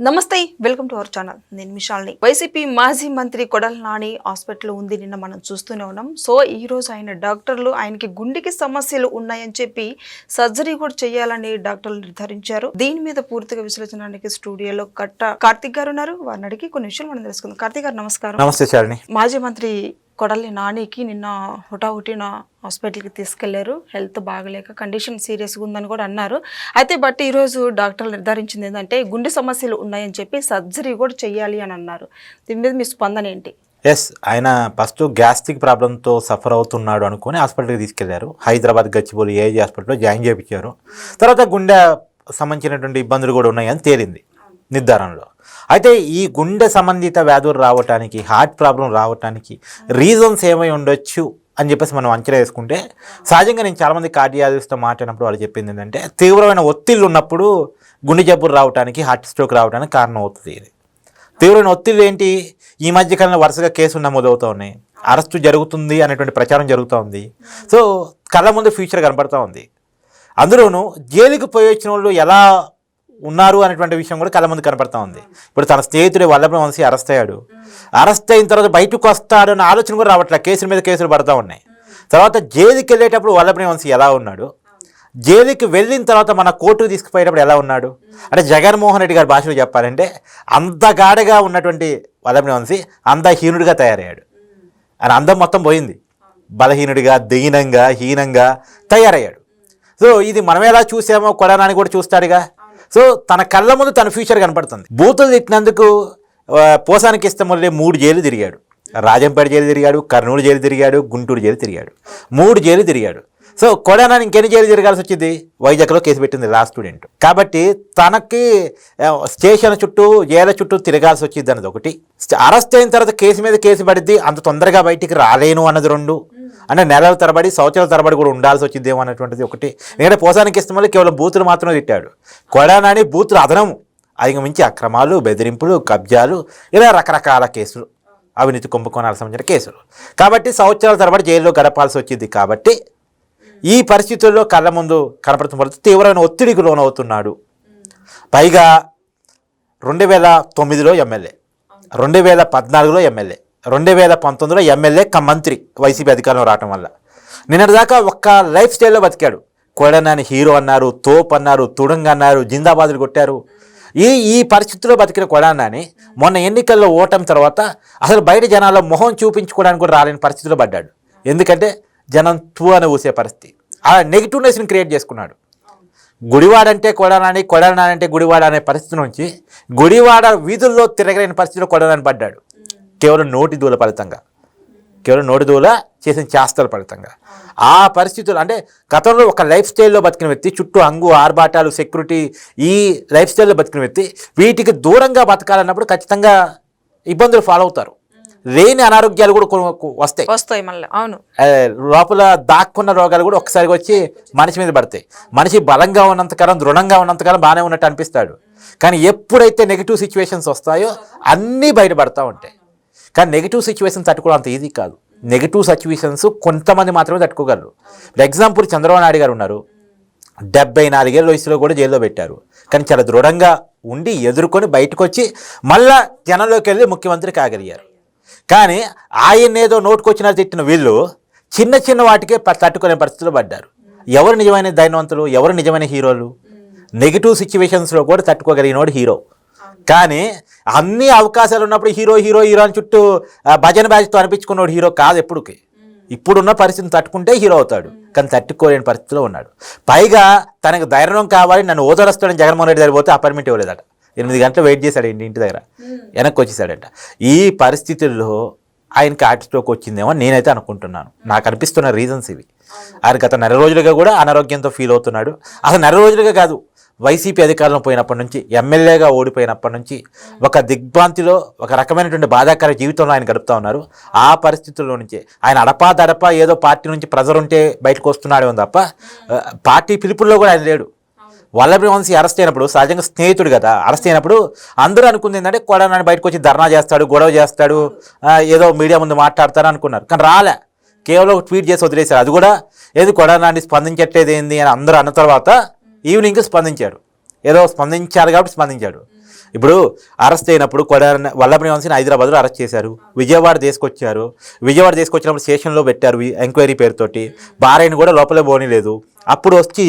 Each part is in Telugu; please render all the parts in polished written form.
నమస్తే, వెల్కమ్ టు అవర్ ఛానల్. నేను మిషాల్ని. వైసీపీ మాజీ మంత్రి కొడాలి నాని హాస్పిటల్లో ఉంది. నిన్న మనం చూస్తూనే ఉన్నాం. సో ఈ రోజు ఆయన డాక్టర్లు ఆయనకి గుండెకి సమస్యలు ఉన్నాయని చెప్పి సర్జరీ కూడా చేయాలని డాక్టర్లు నిర్ధారించారు. దీని మీద పూర్తిగా విశ్లేషించడానికి స్టూడియోలో కార్తిక్ గారు ఉన్నారు. వారిని అడిగి కొన్ని విషయాలు మనం తెలుసుకుందాం. కార్తిక్ గారు నమస్కారం. నమస్తే శాలిని. మాజీ మంత్రి కొడాలి నానికి నిన్న హుటాహుటిన హాస్పిటల్కి తీసుకెళ్లారు. హెల్త్ బాగలేక కండిషన్ సీరియస్గా ఉందని కూడా అన్నారు. అయితే బట్ ఈరోజు డాక్టర్లు నిర్ధారించింది ఏంటంటే గుండె సమస్యలు ఉన్నాయని చెప్పి సర్జరీ కూడా చెయ్యాలి అని అన్నారు. దీని మీద మీ స్పందన ఏంటి? ఆయన ఫస్ట్ గ్యాస్ట్రిక్ ప్రాబ్లంతో సఫర్ అవుతున్నాడు అనుకుని హాస్పిటల్కి తీసుకెళ్లారు. హైదరాబాద్ గచ్చిబౌలి ఏజీ హాస్పిటల్లో జాయిన్ చేయించారు. తర్వాత గుండె సంబంధించినటువంటి ఇబ్బందులు కూడా ఉన్నాయని తేలింది నిర్ధారణలో. అయితే ఈ గుండె సంబంధిత వ్యాధులు రావటానికి, హార్ట్ ప్రాబ్లం రావటానికి రీజన్స్ ఏమై ఉండొచ్చు అని చెప్పేసి మనం అంచనా వేసుకుంటే, సహజంగా నేను చాలామంది కార్డియాలజిస్ట్తో మాట్లాడినప్పుడు వాళ్ళు చెప్పింది ఏంటంటే, తీవ్రమైన ఒత్తిళ్ళు ఉన్నప్పుడు గుండె జబ్బులు రావడానికి, హార్ట్ స్ట్రోక్ రావడానికి కారణం అవుతుంది. ఇది తీవ్రమైన ఒత్తిళ్ళు ఏంటి? ఈ మధ్యకాలంలో వరుసగా కేసులు నమోదవుతూ ఉన్నాయి, అరెస్టు జరుగుతుంది అనేటువంటి ప్రచారం జరుగుతూ ఉంది. సో కళ్ళ ముందు ఫ్యూచర్ కనపడుతూ ఉంది. అందులోనూ జైలుకి పోయి వచ్చిన వాళ్ళు ఎలా ఉన్నారు అనేటువంటి విషయం కూడా కళ్ళ ముందు కనపడతా ఉంది. ఇప్పుడు తన స్నేహితుడు వల్లభనేని వంశీ అరెస్ట్ అయ్యాడు. అరెస్ట్ అయిన తర్వాత బయటకు వస్తాడు అన్న ఆలోచన కూడా రావట్లేదు. కేసుల మీద కేసులు పడతా ఉన్నాయి. తర్వాత జైలుకి వెళ్ళేటప్పుడు వల్లభనేని వంశీ ఎలా ఉన్నాడు, జైలుకి వెళ్ళిన తర్వాత మన కోర్టుకు తీసుకుపోయేటప్పుడు ఎలా ఉన్నాడు అంటే, జగన్మోహన్ రెడ్డి గారి భాషలో చెప్పాలంటే అంత గాఢగా ఉన్నటువంటి వల్లభనేని వంశీ అంత హీనుడిగా తయారయ్యాడు. ఆయన అందం మొత్తం పోయింది. బలహీనుడిగా, దీనంగా, హీనంగా తయారయ్యాడు. సో ఇది మనం ఎలా చూసామో కొడాలని కూడా చూస్తాడుగా. సో తన కళ్ళ ముందు తన ఫ్యూచర్ కనపడుతుంది. బూతులు తిట్టినందుకు పోసానికి ఇష్టమల్లే 3 జైలు తిరిగాడు. రాజంపేట జైలు తిరిగాడు, కర్నూలు జైలు తిరిగాడు, గుంటూరు జైలు తిరిగాడు. 3 జైలు తిరిగాడు. సో కొడాలని ఇంకెన్ని జైలు తిరగాల్సి వచ్చింది? వైజాగ్లో కేసు పెట్టింది లా స్టూడెంట్ కాబట్టి తనకి స్టేషన్ చుట్టూ, జైల చుట్టూ తిరగాల్సి వచ్చింది అన్నది ఒకటి. అరెస్ట్ అయిన తర్వాత కేసు మీద కేసు పడిద్ది, అంత తొందరగా బయటికి రాలేను అన్నది 2. అంటే నెలల తరబడి, సంవత్సరాల తరబడి కూడా ఉండాల్సి వచ్చిందేమో అన్నటువంటిది ఒకటి. ఎందుకంటే పోసానికి ఇష్టం కేవలం బూతులు మాత్రమే తిట్టాడు. కొడాలని బూతులు అదనము, అది మించి అక్రమాలు, బెదిరింపులు, కబ్జాలు, ఇలా రకరకాల కేసులు, అవినీతి కుంభకోణాలకు సంబంధించిన కేసులు. కాబట్టి సంవత్సరాల తరబడి జైల్లో గడపాల్సి వచ్చింది. కాబట్టి ఈ పరిస్థితుల్లో కళ్ళ ముందు కనపడుతున్న తీవ్రమైన ఒత్తిడికి లోనవుతున్నాడు. పైగా 2009లో ఎమ్మెల్యే, 2014లో ఎమ్మెల్యే, 2019లో ఎమ్మెల్యే మంత్రి వైసీపీ అధికారంలో రావటం వల్ల నిన్నటిదాకా ఒక్క లైఫ్ స్టైల్లో బతికాడు. కొడాలని హీరో అన్నారు, తోప్ అన్నారు, తుడంగ్ అన్నారు, జిందాబాదులు కొట్టారు. ఈ పరిస్థితుల్లో బతికిన కొడాలని మొన్న ఎన్నికల్లో ఓటమి తర్వాత అసలు బయట జనాల్లో మొహం చూపించుకోవడానికి కూడా రాలేని పరిస్థితిలో పడ్డాడు. ఎందుకంటే జనం తూ అని ఊసే పరిస్థితి, ఆ నెగిటివ్నెస్ని క్రియేట్ చేసుకున్నాడు. గుడివాడంటే కొడాలని, కొడాలని అంటే గుడివాడ అనే పరిస్థితి నుంచి గుడివాడ వీధుల్లో తిరగలేని పరిస్థితిలో కొడాలని పడ్డాడు. కేవలం నోటి దూల ఫలితంగా, కేవలం నోటి దూల చేసిన చేష్టల ఫలితంగా. ఆ పరిస్థితులు అంటే గతంలో ఒక లైఫ్ స్టైల్లో బతికిన వ్యక్తి, చుట్టూ హంగు, ఆర్భాటాలు, సెక్యూరిటీ, ఈ లైఫ్ స్టైల్లో బతికిన వ్యక్తి వీటికి దూరంగా బతకాలన్నప్పుడు ఖచ్చితంగా ఇబ్బందులు ఫాలో అవుతారు. లేని అనారోగ్యాలు కూడా వస్తాయి మళ్ళీ. అవును, లోపల దాక్కున్న రోగాలు కూడా ఒక్కసారిగా వచ్చి మనిషి మీద పడతాయి. మనిషి బలంగా ఉన్నంతకాలం, దృఢంగా ఉన్నంతకాలం బాగానే ఉన్నట్టు అనిపిస్తాడు. కానీ ఎప్పుడైతే నెగిటివ్ సిచ్యువేషన్స్ వస్తాయో అన్నీ బయటపడతా ఉంటాయి. కానీ నెగిటివ్ సిచ్యువేషన్ తట్టుకోవడం అంత ఈజీ కాదు. నెగిటివ్ సిచ్యువేషన్స్ కొంతమంది మాత్రమే తట్టుకోగలరు. ఫర్ ఎగ్జాంపుల్ చంద్రబాబు నాయుడు గారు ఉన్నారు. 74 ఏళ్ళ వయసులో కూడా జైల్లో పెట్టారు. కానీ చాలా దృఢంగా ఉండి ఎదుర్కొని బయటకు వచ్చి మళ్ళా జనంలోకి వెళ్ళి ముఖ్యమంత్రి కాగలిగారు. కానీ ఆయన ఏదో నోటుకొచ్చినా తిట్టిన వీళ్ళు చిన్న చిన్న వాటికే తట్టుకునే పరిస్థితులు పడ్డారు. ఎవరు నిజమైన ధైర్యవంతులు, ఎవరు నిజమైన హీరోలు? నెగిటివ్ సిచ్యువేషన్స్లో కూడా తట్టుకోగలిగినోడు హీరో. కానీ అన్ని అవకాశాలు ఉన్నప్పుడు హీరో హీరో హీరో అని చుట్టూ భజన బ్యాచ్తో అనిపించుకున్నాడు హీరో కాదు ఎప్పుడుకి. ఇప్పుడున్న పరిస్థితిని తట్టుకుంటే హీరో అవుతాడు, కానీ తట్టుకోలేని పరిస్థితిలో ఉన్నాడు. పైగా తనకు ధైర్యం కావాలి, నన్ను ఓదరస్తాడని జగన్మోహన్ రెడ్డి దగ్గర పోతే అపాయింట్మెంట్ ఇవ్వలేదట. 8 గంటలు వెయిట్ చేశాడు ఇంటి దగ్గర, వెనక్కి వచ్చేసాడంట. ఈ పరిస్థితుల్లో ఆయనకి హార్ట్ స్ట్రోక్ వచ్చిందేమో నేనైతే అనుకుంటున్నాను. నాకు అనిపిస్తున్న రీజన్స్ ఇవి. ఆయన గత 4 రోజులుగా కూడా అనారోగ్యంతో ఫీల్ అవుతున్నాడు. అసలు 4 రోజులుగా కాదు, వైసీపీ అధికారంలో పోయినప్పటి నుంచి, ఎమ్మెల్యేగా ఓడిపోయినప్పటి నుంచి ఒక దిగ్భ్రాంతిలో, ఒక రకమైనటువంటి బాధాకర జీవితంలో ఆయన గడుపుతూ ఉన్నారు. ఆ పరిస్థితుల్లో నుంచి ఆయన అడపా ఏదో పార్టీ నుంచి ప్రెజర్ ఉంటే బయటకు వస్తున్నాడేమో తప్ప పార్టీ పిలుపుల్లో కూడా ఆయన లేడు. వల్లభనేని వంశీ అరెస్ట్ అయినప్పుడు, సహజంగా స్నేహితుడు కదా, అరెస్ట్ అయినప్పుడు అందరూ అనుకుంది ఏంటంటే కొడాలని బయటకు వచ్చి ధర్నా చేస్తాడు, గొడవ చేస్తాడు, ఏదో మీడియా ముందు మాట్లాడతారు అనుకున్నారు. కానీ రాలే, కేవలం ట్వీట్ చేసి వదిలేశారు. అది కూడా ఏది కొడాలని స్పందించట్లేదు ఏంది అని అందరూ అన్న తర్వాత ఈవినింగ్ స్పందించాడు. ఏదో స్పందించారు కాబట్టి స్పందించాడు. ఇప్పుడు అరెస్ట్ అయినప్పుడు వల్లభనేని వంశీని హైదరాబాద్లో అరెస్ట్ చేశారు, విజయవాడ తీసుకొచ్చినప్పుడు స్టేషన్లో పెట్టారు ఎంక్వైరీ పేరుతోటి, భార్యని కూడా లోపలే పోనీలేదు. అప్పుడు వచ్చి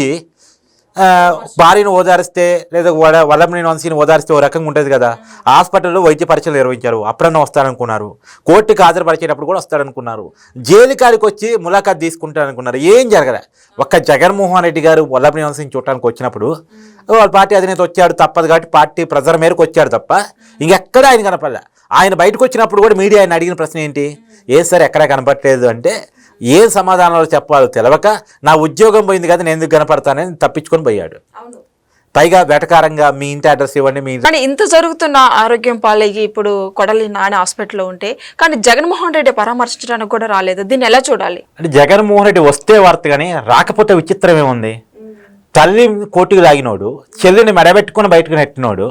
భార్యను ఓదారిస్తే లేదా వల్లభనేని వంశీని ఓదారిస్తే ఓ రకంగా ఉంటుంది కదా, హాస్పిటల్లో వైద్య పరీక్షలు నిర్వహించారు, అప్పుడన్నా వస్తాడనుకున్నారు, కోర్టుకి హాజరుపరిచేటప్పుడు కూడా వస్తాడనుకున్నారు, జైలు కాడికి వచ్చి ములాఖాత్ తీసుకుంటాడనుకున్నారు, ఏం జరగలే. ఒక్క జగన్మోహన్ రెడ్డి గారు వల్లభనేని వంశీని చూడటానికి వచ్చినప్పుడు వాళ్ళ పార్టీ అధినేత వచ్చాడు, తప్పదు కాబట్టి పార్టీ ప్రెజర్ మేరకు వచ్చాడు తప్ప ఇంకెక్కడ ఆయన కనపడలే. ఆయన బయటకు వచ్చినప్పుడు కూడా మీడియా ఆయన అడిగిన ప్రశ్న ఏంటి, ఏం సార్ ఎక్కడా కనపడలేదు అంటే ఏం సమాధానాలు చెప్పాలో తెలవక నా ఉద్యోగం పోయింది కదా నేను ఎందుకు కనపడతానని తప్పించుకొని పోయాడు. పైగా వెటకారంగా మీ ఇంటి అడ్రస్ ఇవ్వండి మీ. కానీ ఇంత జరుగుతున్న ఆరోగ్యం పాలయ్యి ఇప్పుడు కొడాలి నాని హాస్పిటల్లో ఉంటే కానీ జగన్మోహన్ రెడ్డి పరామర్శించడానికి కూడా రాలేదు, దీన్ని ఎలా చూడాలి? అంటే జగన్మోహన్ రెడ్డి వస్తే వార్త కానీ రాకపోతే విచిత్రం ఏముంది. తల్లి కోర్టుకు లాగినోడు, చెల్లిని మెడబెట్టుకుని బయటకు నెట్టినోడు,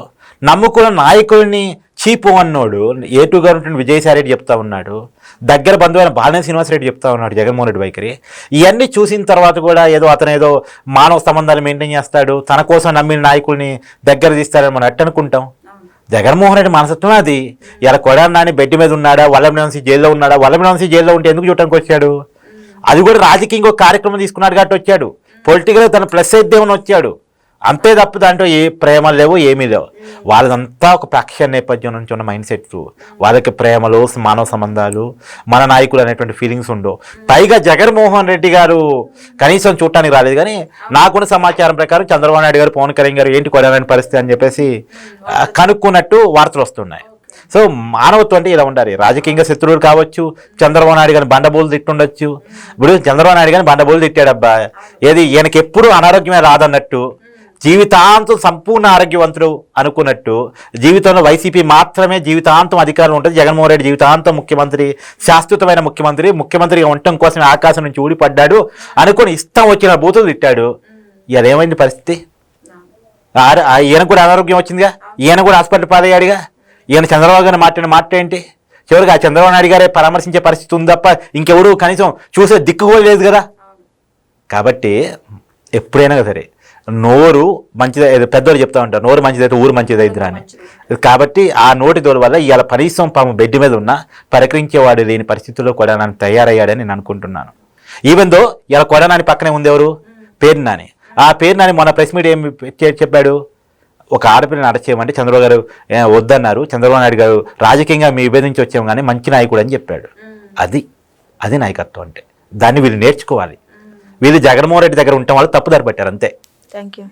నమ్ముకున్న నాయకుడిని చీపు అన్నోడు A2 గారు విజయసాయి రెడ్డి చెప్తా ఉన్నాడు, దగ్గర బంధువైన బాలినేని శ్రీనివాసరెడ్డి చెప్తా ఉన్నాడు జగన్మోహన్ రెడ్డి వైఖరి. ఇవన్నీ చూసిన తర్వాత కూడా అతను మానవ సంబంధాలు మెయింటైన్ చేస్తాడు, తన కోసం నమ్మిన నాయకుల్ని దగ్గర తీస్తాడని మనం అట్టు అనుకుంటాం. జగన్మోహన్ రెడ్డి మనసత్వం అది. ఇలా కొడాలి నాని బెడ్ మీద ఉన్నాడా, వల్లభనేని వంశీ జైల్లో ఉన్నాడా, వల్లభనేని వంశీ జైల్లో ఉంటే ఎందుకు చూడటానికి వచ్చాడు? అది కూడా రాజకీయంగా ఒక కార్యక్రమం తీసుకున్నాడు కాబట్టి వచ్చాడు, పొలిటికల్గా తన ప్లస్ అయిద్దేమని వచ్చాడు, అంతే తప్ప దాంట్లో ఏ ప్రేమలు లేవు ఏమీ లేవు. వాళ్ళదంతా ఒక ప్రేక్షణ నేపథ్యం నుంచి ఉన్న మైండ్ సెట్, వాళ్ళకి ప్రేమలు మానవ సంబంధాలు మన నాయకులు అనేటువంటి ఫీలింగ్స్ ఉండవు. పైగా జగన్మోహన్ రెడ్డి గారు కనీసం చూడటానికి రాలేదు. కానీ నాకున్న సమాచారం ప్రకారం చంద్రబాబు నాయుడు గారు పవన్ కళ్యాణ్ గారు ఏంటి కొడాలని పరిస్థితి అని చెప్పేసి కనుక్కున్నట్టు వార్తలు వస్తున్నాయి. సో మానవత్వం అంటే ఇలా ఉండాలి. రాజకీయంగా శత్రువులు కావచ్చు, చంద్రబాబు నాయుడు గారిని బండబోలు తిట్టుండొచ్చు. ఇప్పుడు చంద్రబాబు నాయుడు గారిని బండబోలు తిట్టాడబ్బా, ఈయనకి ఎప్పుడు అనారోగ్యమే రాదన్నట్టు, జీవితాంతం సంపూర్ణ ఆరోగ్యవంతుడు అనుకున్నట్టు, జీవితంలో వైసీపీ మాత్రమే జీవితాంతం అధికారంలో ఉంటుంది, జగన్మోహన్ రెడ్డి జీవితాంతం ముఖ్యమంత్రి, శాశ్వతమైన ముఖ్యమంత్రిగా ఉండటం కోసం ఆకాశం నుంచి ఊడిపడ్డాడు అనుకుని ఇష్టం వచ్చిన బూతులు తిట్టాడు. అదేమైంది పరిస్థితి? ఈయన కూడా అనారోగ్యం వచ్చిందిగా, ఈయన కూడా హాస్పిటల్ పాలయ్యాడుగా. ఈయన చంద్రబాబు గారిని మాట్లాడిన మాట ఏంటి? చివరికి ఆ చంద్రబాబు నాయుడు గారే పరామర్శించే పరిస్థితి ఉంది తప్ప ఇంకెవరు కనీసం చూసే దిక్కు కూడా లేదు కదా. కాబట్టి ఎప్పుడైనా సరే నోరు మంచిది, పెద్దవాళ్ళు చెప్తా ఉంటారు, నోరు మంచిదైతే ఊరు మంచిదైద్దిరా అని. కాబట్టి ఆ నోటి దోడు వల్ల ఇవాళ కనీసం పాము బెడ్ మీద ఉన్న పరికరించేవాడు లేని పరిస్థితుల్లో కూడా నన్ను తయారయ్యాడని నేను అనుకుంటున్నాను. ఈవెన్ దో ఇలా కొడానాని పక్కనే ఉంది ఎవరు, పేరు నాని. ఆ పేరు నాని మొన్న ప్రెస్ మీట్ ఏం చెప్పాడు, ఒక ఆడపిల్లని అరెస్ట్ చేయమంటే చంద్రబాబు గారు వద్దన్నారు, చంద్రబాబు నాయుడు గారు రాజకీయంగా మీ విభేదించి వచ్చాము కానీ మంచి నాయకుడు అని చెప్పాడు. అది నాయకత్వం అంటే. దాన్ని వీళ్ళు నేర్చుకోవాలి. వీళ్ళు జగన్మోహన్ రెడ్డి దగ్గర ఉండటం వల్ల తప్పుదారి పట్టారు అంతే. Thank you.